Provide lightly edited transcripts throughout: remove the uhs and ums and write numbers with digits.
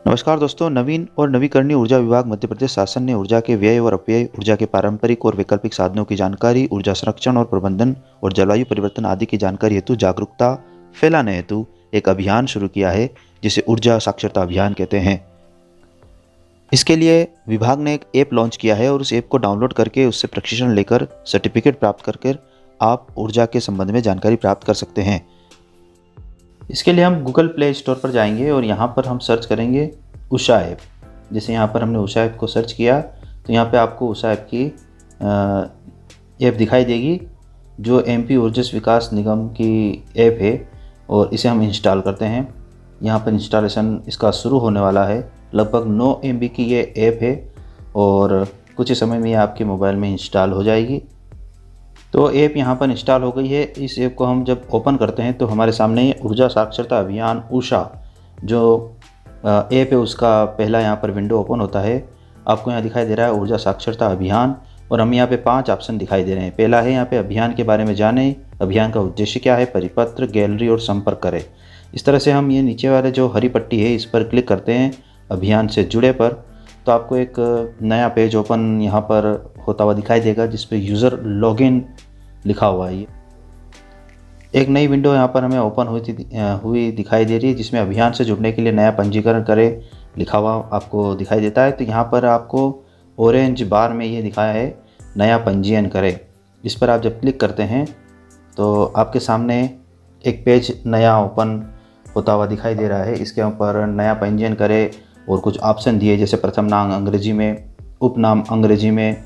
नमस्कार दोस्तों, नवीन और नवीकरणीय ऊर्जा विभाग मध्य प्रदेश शासन ने ऊर्जा के व्यय और अपव्यय, ऊर्जा के पारंपरिक और वैकल्पिक साधनों की जानकारी, ऊर्जा संरक्षण और प्रबंधन और जलवायु परिवर्तन आदि की जानकारी हेतु जागरूकता फैलाने हेतु एक अभियान शुरू किया है, जिसे ऊर्जा साक्षरता अभियान कहते हैं। इसके लिए विभाग ने एक ऐप लॉन्च किया है और उस ऐप को डाउनलोड करके उससे प्रशिक्षण लेकर सर्टिफिकेट प्राप्त करके आप ऊर्जा के संबंध में जानकारी प्राप्त कर सकते हैं। इसके लिए हम गूगल प्ले स्टोर पर जाएंगे और यहाँ पर हम सर्च करेंगे उषा ऐप। जैसे यहाँ पर हमने उषा ऐप को सर्च किया तो यहाँ पे आपको उषा ऐप की ऐप दिखाई देगी, जो एमपी ऊर्जा विकास निगम की ऐप है, और इसे हम इंस्टॉल करते हैं। यहाँ पर इंस्टॉलेशन इसका शुरू होने वाला है। लगभग 9 MB की ये ऐप है और कुछ ही समय में ये आपके मोबाइल में इंस्टॉल हो जाएगी। तो ऐप यहाँ पर इंस्टॉल हो गई है। इस ऐप को हम जब ओपन करते हैं तो हमारे सामने ऊर्जा साक्षरता अभियान उषा जो ऐप है उसका पहला यहाँ पर विंडो ओपन होता है। आपको यहाँ दिखाई दे रहा है ऊर्जा साक्षरता अभियान, और हमें यहाँ पे 5 ऑप्शन दिखाई दे रहे हैं। पहला है यहाँ पे अभियान के बारे में जानें, अभियान का उद्देश्य क्या है, परिपत्र, गैलरी और संपर्क करें। इस तरह से हम ये नीचे वाले जो हरी पट्टी है इस पर क्लिक करते हैं अभियान से जुड़े पर, तो आपको एक नया पेज ओपन यहाँ पर होता हुआ दिखाई देगा जिस पर यूज़र लॉगिन लिखा हुआ है। एक नई विंडो यहाँ पर हमें ओपन हुई दिखाई दे रही है, जिसमें अभियान से जुड़ने के लिए नया पंजीकरण करें लिखा हुआ आपको दिखाई देता है। तो यहाँ पर आपको ऑरेंज बार में ये दिखाया है नया पंजीयन करें। इस पर आप जब क्लिक करते हैं तो आपके सामने एक पेज नया ओपन होता हुआ दिखाई दे रहा है। इसके ऊपर नया पंजीयन करें और कुछ ऑप्शन दिए, जैसे प्रथम नाम अंग्रेजी में, उपनाम अंग्रेजी में,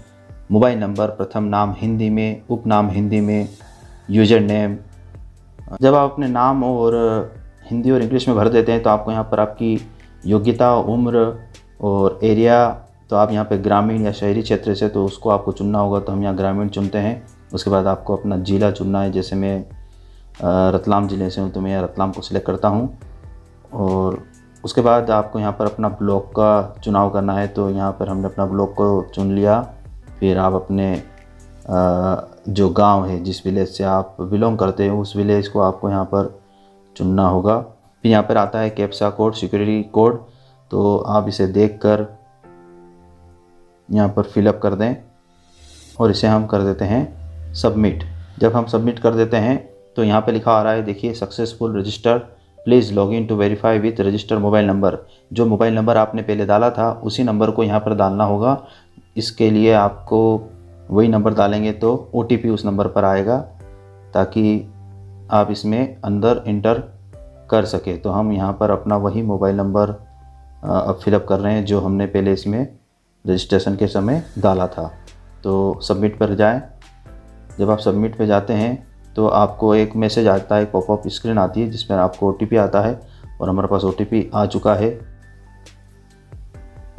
मोबाइल नंबर, प्रथम नाम हिंदी में, उपनाम हिंदी में, यूजर नेम। जब आप अपने नाम और हिंदी और इंग्लिश में भर देते हैं तो आपको यहाँ पर आपकी योग्यता, उम्र और एरिया, तो आप यहाँ पे ग्रामीण या शहरी क्षेत्र से तो उसको आपको चुनना होगा, तो हम यहाँ ग्रामीण चुनते हैं। उसके बाद आपको अपना ज़िला चुनना है। जैसे मैं रतलाम ज़िले से हूँ तो मैं रतलाम को सिलेक्ट करता हूँ। और उसके बाद आपको यहाँ पर अपना ब्लॉक का चुनाव करना है, तो यहाँ पर हमने अपना ब्लॉक को चुन लिया। फिर आप अपने जो गांव है, जिस विलेज से आप बिलोंग करते हैं, उस विलेज को आपको यहाँ पर चुनना होगा। फिर यहाँ पर आता है कैप्चा कोड, सिक्योरिटी कोड, तो आप इसे देखकर यहाँ पर फिलअप कर दें और इसे हम कर देते हैं सबमिट। जब हम सबमिट कर देते हैं तो यहाँ पे लिखा आ रहा है, देखिए, successful register, please log in to verify with register mobile number. जो मोबाइल नंबर आपने पहले डाला था उसी नंबर को यहाँ पर डालना होगा। इसके लिए आपको वही नंबर डालेंगे तो OTP उस नंबर पर आएगा, ताकि आप इसमें अंदर इंटर कर सके। तो हम यहाँ पर अपना वही मोबाइल नंबर अब फिलअप कर रहे हैं जो हमने पहले इसमें रजिस्ट्रेशन के समय डाला था। तो सबमिट पर जाएं। जब आप सबमिट पे जाते हैं तो आपको एक मैसेज आता है, पॉपअप स्क्रीन आती है जिसमें आपको OTP आता है, और हमारे पास OTP आ चुका है।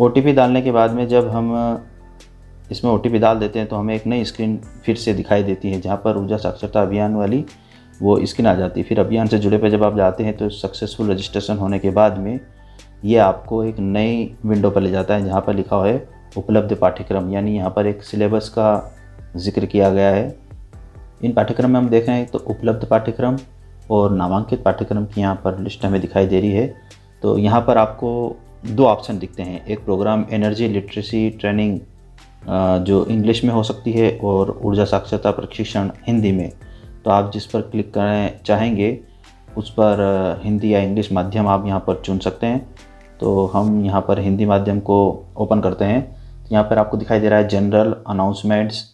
OTP डालने के बाद में जब हम इसमें OTP डाल देते हैं तो हमें एक नई स्क्रीन फिर से दिखाई देती है, जहाँ पर ऊर्जा साक्षरता अभियान वाली वो स्क्रीन आ जाती है। फिर अभियान से जुड़े पे जब आप जाते हैं तो सक्सेसफुल रजिस्ट्रेशन होने के बाद में ये आपको एक नई विंडो पर ले जाता है, जहाँ पर लिखा हुआ है उपलब्ध पाठ्यक्रम, यानी यहाँ पर एक सिलेबस का जिक्र किया गया है। इन पाठ्यक्रम में हम देख रहे हैं तो उपलब्ध पाठ्यक्रम और नामांकित पाठ्यक्रम की यहाँ पर लिस्ट हमें दिखाई दे रही है। तो यहाँ पर आपको 2 ऑप्शन दिखते हैं, एक प्रोग्राम एनर्जी लिटरेसी ट्रेनिंग जो इंग्लिश में हो सकती है, और ऊर्जा साक्षरता प्रशिक्षण हिंदी में। तो आप जिस पर क्लिक करना चाहेंगे उस पर हिंदी या इंग्लिश माध्यम आप यहाँ पर चुन सकते हैं। तो हम यहाँ पर हिंदी माध्यम को ओपन करते हैं। तो यहाँ पर आपको दिखाई दे रहा है जनरल अनाउंसमेंट्स,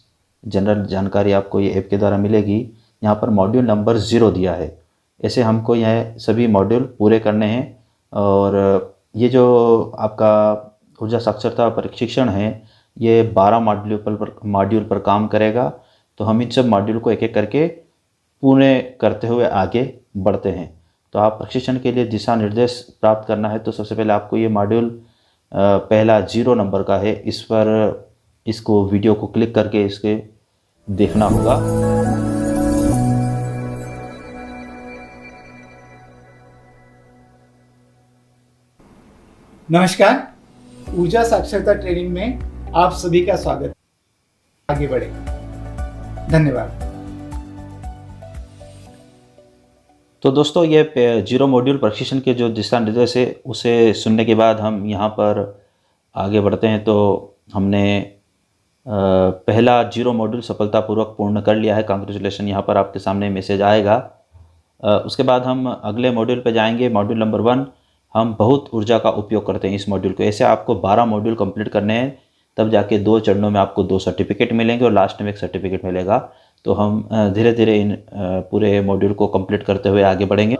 जनरल जानकारी आपको ये ऐप के द्वारा मिलेगी। यहाँ पर मॉड्यूल नंबर 0 दिया है। ऐसे हमको यह सभी मॉड्यूल पूरे करने हैं, और ये जो आपका ऊर्जा साक्षरता प्रशिक्षण है ये 12 मॉड्यूल पर काम करेगा। तो हम इन सब मॉड्यूल को एक एक करके पूरे करते हुए आगे बढ़ते हैं। तो आप प्रशिक्षण के लिए दिशा निर्देश प्राप्त करना है तो सबसे पहले आपको ये मॉड्यूल पहला 0 नंबर का है, इस पर इसको वीडियो को क्लिक करके इसके देखना होगा। नमस्कार, ऊर्जा साक्षरता ट्रेनिंग में आप सभी का स्वागत है। आगे बढ़े, धन्यवाद। तो दोस्तों ये जीरो मॉड्यूल प्रशिक्षण के जो दिशा निर्देश है उसे सुनने के बाद हम यहाँ पर आगे बढ़ते हैं। तो हमने पहला जीरो मॉड्यूल सफलतापूर्वक पूर्ण कर लिया है, कांग्रेचुलेसन। यहाँ पर आपके सामने मैसेज आएगा। उसके बाद हम अगले मॉड्यूल पे जाएंगे, मॉड्यूल नंबर 1। हम बहुत ऊर्जा का उपयोग करते हैं इस मॉड्यूल को। ऐसे आपको 12 मॉड्यूल कंप्लीट करने हैं, तब जाके 2 चरणों में आपको 2 सर्टिफिकेट मिलेंगे और लास्ट में 1 सर्टिफिकेट मिलेगा। तो हम धीरे धीरे इन पूरे मॉड्यूल को कंप्लीट करते हुए आगे बढ़ेंगे।